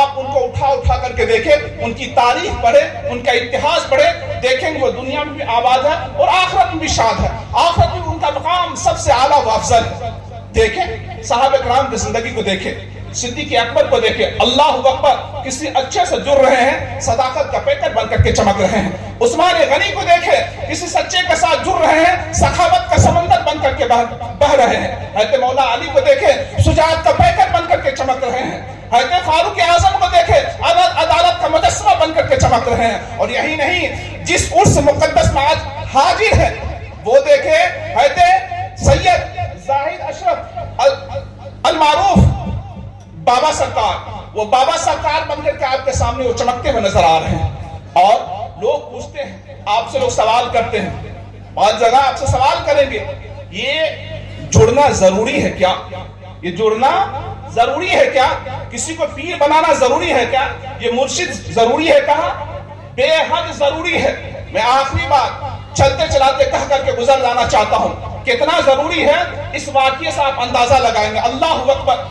آپ ان کو اٹھا اٹھا کر کے دیکھیں، ان کی تاریخ پڑھیں، ان کا اتہاس پڑھیں، دیکھیں گے وہ دنیا میں بھی آباد ہے اور آخرت میں بھی شاد ہے، آخرت میں ان کا مقام سب سے اعلیٰ و افضل ہے۔ دیکھیں صحابہ کرام کی زندگی کو دیکھیں، صدیق اکبر کو دیکھیں، اللہ اکبر، کسی اچھے سے جڑ رہے ہیں، صداقت کا پیکر بن کر کے چمک رہے ہیں۔ عثمان غنی کو دیکھیں، کسی سچے کے ساتھ جڑ رہے ہیں، سخاوت کا سمندر بن کر کے بہ رہے ہیں۔ حضرت مولا علی کو دیکھیں، شجاعت کا پیکر بن کر کے چمک رہے ہیں۔ حضرت فاروق اعظم کو دیکھیں، عدالت کا مجسمہ بن کر کے چمک رہے ہیں۔ اور یہی نہیں، جس عرس مقدس میں آج حاضر ہے وہ دیکھیں، حضرت سید زاہد اشرف المعروف بابا سرکار، وہ بابا سرکار بن کر کے آپ کے سامنے وہ چمکتے ہوئے نظر آ رہے ہیں۔ اور لوگ پوچھتے ہیں، آپ سے لوگ سوال کرتے ہیں، بعض جگہ آپ سے سوال کریں گے، یہ جڑنا ضروری ہے کیا؟ یہ جڑنا ضروری ہے کیا؟ کسی کو پیر بنانا ضروری ہے کیا؟ یہ مرشد ضروری ہے کہاں؟ بے حد ضروری ہے۔ میں آخری بات چلتے چلاتے کہہ کر کے گزر جانا چاہتا ہوں، کتنا ضروری ہے اس واقعے سے آپ اندازہ لگائیں گے۔ اللہ اکبر،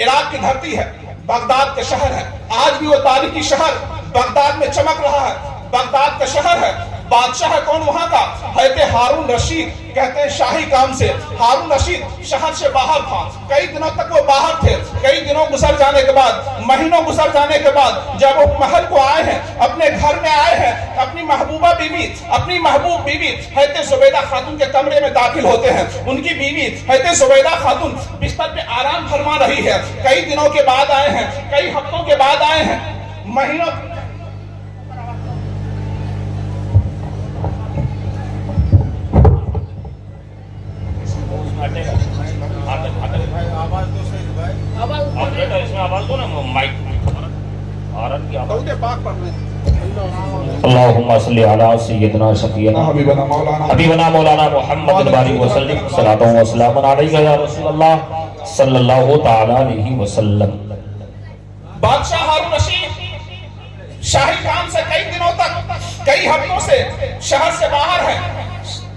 عراق کی دھرتی ہے، بغداد کا شہر ہے، آج بھی وہ تاریخی شہر بغداد میں چمک رہا ہے، بغداد کا شہر ہے۔ بادشاہ ہے کون وہاں کا؟ حضرت ہارون رشید، کہتے ہیں شاہی کام سے ہارون رشید شہر سے باہر تھا، کئی دنوں تک وہ باہر تھے۔ کئی دنوں گزر جانے کے بعد، مہینوں گزر جانے کے بعد جب وہ محل کو آئے ہیں، اپنے گھر میں آئے ہیں، اپنی محبوبہ بیوی، اپنی محبوب بیوی حضرت زبیدہ خاتون کے کمرے میں داخل ہوتے ہیں۔ ان کی بیوی حضرت زبیدہ خاتون بستر پہ آرام فرما رہی ہے۔ کئی دنوں کے بعد آئے ہیں، کئی ہفتوں کے بعد آئے ہیں، مہینوں اللہم صلی علی سیدنا شفیعنا حبیبنا مولانا حبیبنا مولانا محمد بارک وسلم صلاۃ و سلام علیک یا رسول اللہ صلی اللہ تعالی علیہ وسلم۔ بادشاہ ہارون رشید شاہی کام سے کئی دنوں تک، کئی ہفتوں سے شہر سے باہر ہیں۔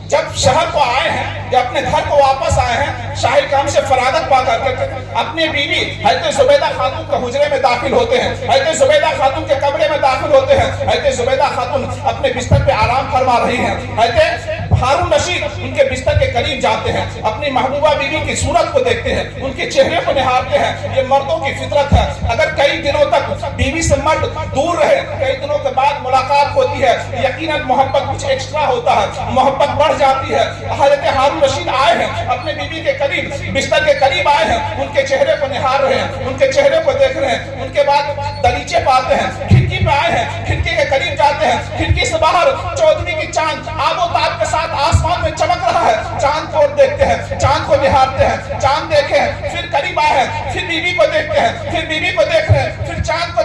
جب شہر کو آئے ہیں یا اپنے گھر کو واپس آئے ہیں، شاہی کام سے فراغت پا کر کے اپنی بیوی حضرت زبیدہ خاتون کے حجرے میں داخل ہوتے ہیں، حضرت زبیدہ خاتون کے کمرے میں داخل ہوتے ہیں۔ حضرت زبیدہ خاتون اپنے بستر پہ آرام فرما رہی ہیں۔ حضرت ہارون رشید ان کے بستر کے قریب جاتے ہیں، اپنی محبوبہ بیوی کی صورت کو دیکھتے ہیں، ان کے چہرے کو نہارتے ہیں۔ یہ مردوں کی فطرت ہے، اگر کئی دنوں تک بیوی سے مرد دور رہے، کئی دنوں کے بعد ملاقات ہوتی ہے، یقیناً محبت کچھ ایکسٹرا ہوتا ہے، محبت بڑھ جاتی ہے۔ حضرت ہارون رشید آئے ہیں، اپنے بیوی کے قریب، بستر کے قریب آئے ہیں، ان کے چہرے کو نہار رہے ہیں، ان کے چہرے کو دیکھ رہے ہیں۔ ان کے بعد دریچے پاتے ہیں، کھڑکی پہ آئے ہیں، کھڑکی کے قریب جاتے ہیں، کھڑکی سے باہر چودھویں کی چاند آب و تاب کے ساتھ آسمان میں چمک رہا ہے، چاند کو دیکھتے ہیں، چاند کو نہارتے ہیں، چاند دیکھے ہیں، پھر قریب آئے ہیں، پھر بیوی کو دیکھتے ہیں، پھر بیوی کو دیکھ رہے ہیں، پھر چاند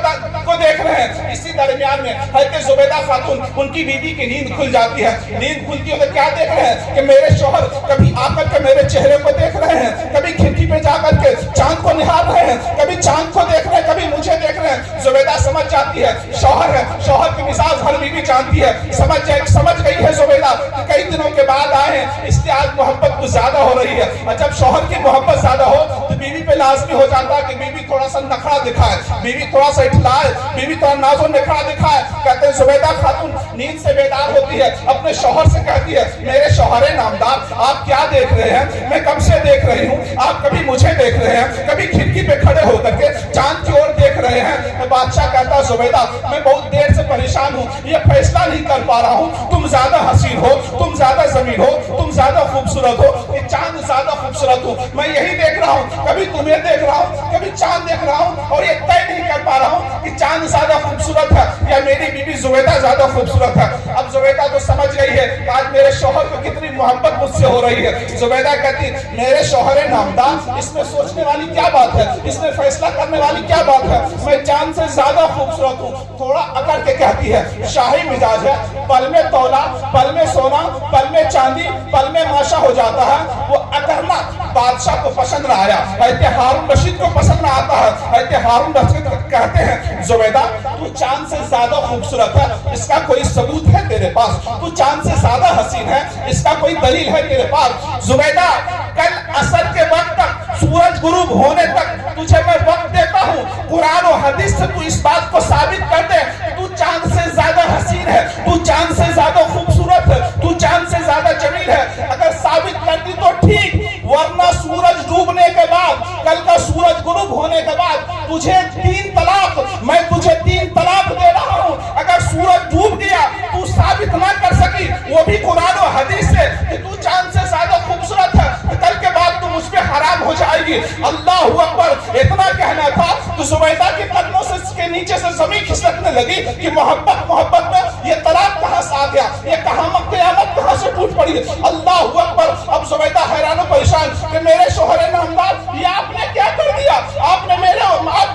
کو دیکھ رہے ہیں۔ اسی درمیان میں حضرت زبیدہ خاتون، ان کی بیوی کی نیند کھل جاتی ہے۔ نیند کھلتی ہے تو کیا دیکھ رہے ہیں کہ میرے شوہر کبھی آ کر کے میرے چہرے کو دیکھ رہے ہیں، کبھی کھڑکی پہ جا کر کے چاند کو نہار رہے ہیں، کبھی چاند کو دیکھ رہے ہیں، کبھی مجھے دیکھ رہے ہیں۔ زبیدہ سمجھ جاتی ہے شوہر ہے، شوہر کی مزاج ہر بیوی جانتی ہے، سمجھ گئی ہے زبیدہ کہ کئی دنوں کے بعد آئے ہیں، اس لیے آج محبت کچھ زیادہ ہو رہی ہے۔ اور جب شوہر کی محبت زیادہ ہو تو بیوی پہ لازمی ہو جاتا ہے کہ بیوی تھوڑا سا نخرا دکھائے، بیوی تھوڑا سا اٹھلائے، بیوی تھوڑا ناز و نخرا دکھائے۔ کہتے ہیں زبیدہ خاتون نیند سے بیدار ہوتی ہے، اپنے شوہر سے کہتی ہے، میرے شوہر نامدار، آپ کیا دیکھ رہے ہیں؟ میں کب سے دیکھ رہی ہوں، آپ کبھی مجھے دیکھ رہے ہیں، کبھی کھڑکی پہ کھڑے ہو کر کے چاند کی اور دیکھ رہے ہیں۔ بادشاہ کہتا زبیدہ، میں بہت دیر سے پریشان ہوں، یہ فیصلہ نہیں کر پا رہا ہوں، تم زیادہ حسین ہو، تم زیادہ زمین ہو، تم زیادہ خوبصورت ہو، یہ چاند زیادہ خوبصورت ہو، میں یہی دیکھ رہا ہوں، کبھی تمہیں دیکھ رہا ہوں، کبھی چاند دیکھ رہا ہوں، اور یہ طے نہیں کر پا رہا ہوں کہ چاند زیادہ خوبصورت ہے یا میری بیوی زبیدہ زیادہ خوبصورت ہے۔ اب زبیدہ تو سمجھ گئی ہے کہ آج میرے شوہر کو کتنی محبت مجھ سے ہو رہی ہے۔ زبیدہ کہتی، میرے شوہر نامدار، اس میں سوچنے والی کیا بات ہے، اس میں فیصلہ کرنے والی کیا بات ہے، میں چاند سے زیادہ خوبصورت ہوں۔ تھوڑا اکڑ کے کہتی ہے، شاہی مزاج ہے، پل میں تولا، پل میں سونا، پل میں چاندی، پل میں ماشا ہو جاتا ہے۔ وہ اکڑنا بادشاہ کو پسند نہ آیا، حضرت ہارون رشید کو پسند نہ آتا ہے۔ حضرت ہارون رشید کہتے ہیں، زبیدہ تو چاند سے زیادہ خوبصورت ہے، اس کا کوئی ثبوت ہے تیرے پاس؟ تو چاند سے زیادہ حسین ہے، اس کا کوئی دلیل ہے تیرے پاس؟ زبیدہ کل عصر کے وقت تک، سورج غروب ہونے تک تجھے میں وقت دیتا ہوں، قرآن و حدیث سے تو اس بات کو ثابت کر دے تو چاند سے زیادہ حسین ہے، تو چاند سے زیادہ خوبصورت ہے، تو چاند سے زیادہ جمیل ہے۔ اگر ثابت کر دی تو ٹھیک، ورنہ سورج ڈوبنے کے بعد، کل کا سورج غروب ہونے کے بعد تجھے 3 طلاق، میں تجھے 3 طلاق دے رہا ہوں۔ اگر سورج ڈوب گیا تو ثابت نہ کر سکی وہ بھی قرآن و حدیث سے کہ تو چاند سے زیادہ خوبصورت ہے، کل کے بعد تو مجھ پہ حرام ہو جائے گی۔ اللہ اکبر، اتنا کہنا تھا تو زبیدہ کے قدموں سے کے نیچے سے زمین کھسکنے لگی کہ محبت میں یہ طلاق کہاں سے آ گیا، یہ قیامت کہاں سے ٹوٹ پڑی۔ اللہ اکبر، اب زبیدہ حیران و پریشان کہ میرے شوہر نامدار، یہ آپ نے کیا کر دیا؟ آپ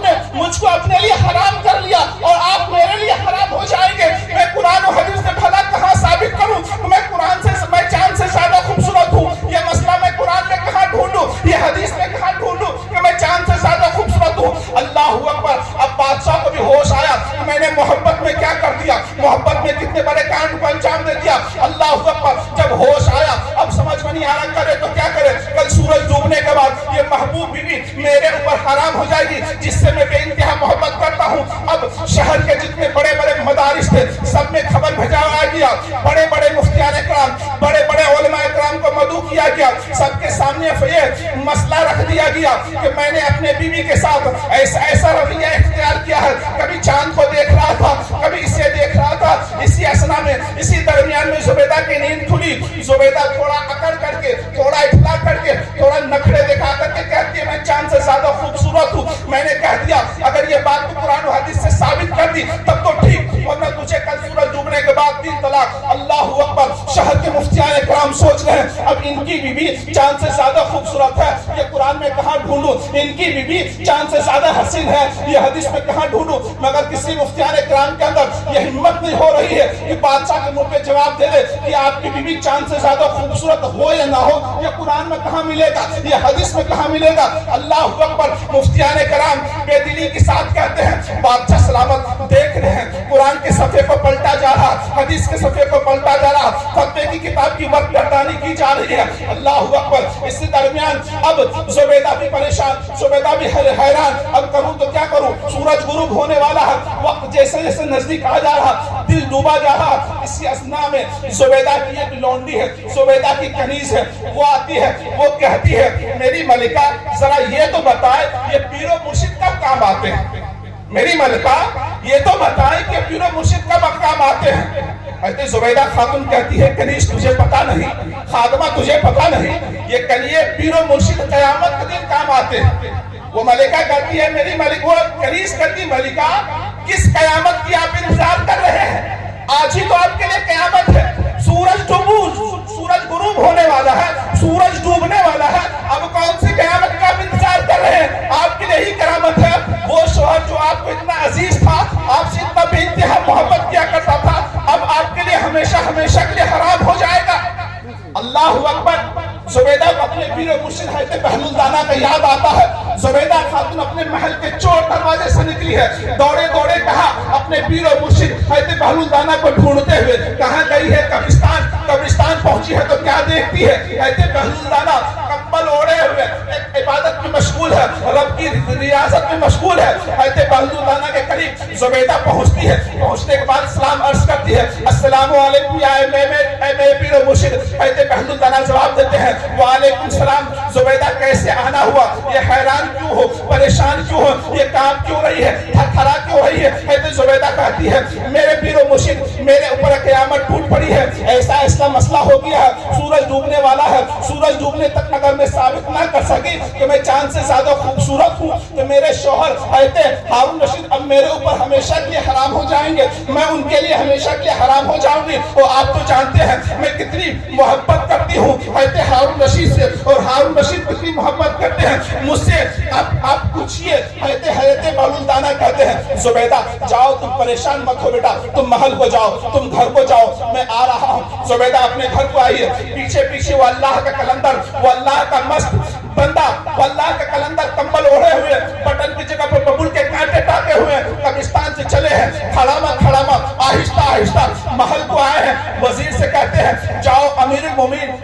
نے مجھ کو اپنے لیے حرام کر لیا اور آپ میرے لیے حرام ہو جائیں گے۔ میں قرآن و حدیث سے بھلا کہاں ثابت کروں؟ میں چاند سے زیادہ خوبصورت ہوں، یہ مسئلہ میں قرآن میں کہاں ڈھونڈوں، یہ حدیث میں کہاں ڈھونڈوں کہ میں چاند سے زیادہ خوبصورت ہوں؟ اللہ اکبر، اب بادشاہ کو بھی ہوش آیا کہ میں نے محبت میں کیا کر دیا، محبت میں کتنے بڑے کانڈ کو انجام دے دیا۔ اللہ اکبر، جب ہوش آیا اب سمجھ میں نہیں آ رہا کرے تو کیا کرے۔ کل سورج ڈوبنے کے بعد یہ محبوب بیوی میرے اوپر حرام ہو جائے گی جس سے میں بے انتہا محبت کرتا ہوں۔ اب شہر کے جتنے بڑے بڑے مدارس تھے سب میں خبر بھیجایا گیا، بڑے بڑے مفتیان اکرام، بڑے بڑے علماء اکرام کو مدعو کیا گیا، سب کے سامنے یہ مسئلہ رکھ دیا گیا کہ میں نے اپنے بیوی کے ساتھ ایسا رویہ اختیار کیا ہے، کبھی چاند کو دیکھ رہا تھا، کبھی اسے دیکھ رہا تھا۔ اسی اسنا میں، اسی درمیان میں زبیدہ کی نیند کھلی۔ زبیدہ تھوڑا اکڑ کر کے، تھوڑا اٹھلا کر کے، تھوڑا نخرے دکھا کر کے کہتی ہے میں چاند سے زیادہ خوبصورت ہوں۔ میں نے کہہ دیا اگر یہ بات تو قرآن و حدیث سے ثابت کر دی تب تو ٹھیک، ورنہ تجھے کل سورج ڈوبنے کے بعد 3 طلاق۔ اللہ اکبر، شہر کے مفتیان اکرام سوچ رہے ہیں اب ان کی بیوی چاند سے زیادہ خوبصورت ہے، یہ قرآن میں کہاں ڈھونڈوں؟ ان کی بیوی چاند سے زیادہ حسین ہے، یہ حدیث میں کہاں ڈھونڈوں؟ مگر کسی مفتیان اکرام کے اندر یہ ہمت نہیں ہو رہی ہے کہ بادشاہ کے منہ پہ جواب دے دے کہ آپ کی بیوی چاند سے زیادہ خوبصورت ہو یا نہ ہو، یہ قرآن میں کہاں ملے گا، یہ حدیث میں کہاں ملے گا۔ اللہ اکبر، مفتیان کرام بے دلی کے ساتھ کہتے ہیں بادشاہ سلامت دیکھ رہے ہیں قرآن کے صفحے کو پلٹا جا رہا، حدیث کے صفحے کو پلٹا جا رہا، فتوے کی کتاب کی وقت گردانی کی جا رہی ہے۔ اللہ اکبر، اسی درمیان اب زبیدہ بھی پریشان، زبیدہ بھی حیران، اب کروں تو کیا کروں؟ سورج غروب ہونے والا ہے، وقت جیسے جیسے نزدیک آ جا رہا، دل ڈوبا جا رہا۔ اسی اسنا میں زبیدہ کی ایک لونڈی ہے، زبیدہ کی کنیز ہے، وہ آتی ہے، وہ کہتی ہے میری ملکہ ذرا یہ تو بتائے یہ پیر و مرشد کب کام آتے ہیں؟ میری ملکہ یہ تو بتائے کہ پیر و مرشد کب کام آتے ہیں؟ حضرت زبیدہ خاتون کہتی ہے کنیز تجھے پتا نہیں، خادمہ تجھے پتا نہیں، یہ پیر و مرشد قیامت کے دن کام آتے ہیں۔ وہ ملکہ کہتی ہے میری ملک، وہ کنیز کہتی ملکہ کس قیامت کی آپ انتظار کر رہے ہیں؟ آج ہی تو آپ کے لیے قیامت ہے، سورج غروب ہونے والا ہے، سورج ڈوبنے والا ہے، اب کون سی قیامت کا آپ انتظار کر رہے ہیں؟ آپ کے لیے ہی کرامت ہے۔ وہ شوہر جو آپ کو اتنا عزیز تھا، آپ سے اتنا بے انتہا محبت کیا کرتا تھا، اب آپ کے لیے ہمیشہ کے لیے حرام ہو جائے گا۔ اللہ اکبر، زبیدہ کو اپنے پیر و مرشد حضرت بہلول کا یاد آتا ہے۔ زبیدہ خاتون اپنے محل کے چور دروازے سے نکلی ہے، دوڑے دوڑے کہا اپنے پیر و مرشد حضرت بہلول کو ڈھونڈتے ہوئے کہاں گئی ہے؟ قبرستان پہنچی ہے تو کیا دیکھتی ہے؟ حضرت بہلول کمبل اوڑے ہوئے عبادت میں مشغول ہے، رب کی ریاضت میں مشغول ہے۔ حضرت بہلول کے قریب زبیدہ پہنچتی ہے، پہنچنے کے بعد سلام عرض کرتی ہے السلام علیکم یا میرے پیر و مرشد۔ حضرت بہلول جواب دیتے ہیں وعلیکم السلام۔ زبیدہ کیسے آنا ہوا؟ یہ حیران کیوں ہو، پریشان کیوں ہو، یہ کام کیوں رہی ہے، تھرتھرا کیوں رہی ہے؟ حضرت زبیدہ کہتی ہے میرے پیر و مرشد میرے اوپر قیامت ٹوٹ پڑی ہے، ایسا مسئلہ ہو گیا ہے، سورج ڈوبنے والا ہے، سورج ڈوبنے تک اگر میں ثابت نہ کر سکی کہ میں چاند سے زیادہ خوبصورت ہوں تو میرے شوہر حضرت ہارون رشید اب میرے اوپر ہمیشہ کے لیے حرام ہو جائیں گے، میں ان کے لیے ہمیشہ کے لیے حرام ہو جاؤں گی۔ اور آپ تو جانتے ہیں میں کتنی محبت کرتی ہوں حضرت ہارون رشید سے، اور ہارون رشید کتنی محبت کرتے ہیں مجھ سے۔ آپ پوچھئے، حضرت بہلول کہتے ہیں زبیدہ جاؤ، تم پریشان مت ہو بیٹا، تم محل کو جاؤ، تم گھر کو جاؤ، میں آ رہا ہوں۔ زبیدہ اپنے گھر کو آئی ہے، پیچھے وہ اللہ کا کلندر، وہ اللہ کا مست بندہ، وہ اللہ کا کلندر کمبل اوڑھے ہوئے، بٹن کی جگہ پر ببول کے کانٹے ٹاکے ہوئے قبرستان سے چلے ہیں، کھڑاما آہستہ محل کو آئے ہیں۔ وزیر سے کہتے ہیں جاؤ امیر المومنین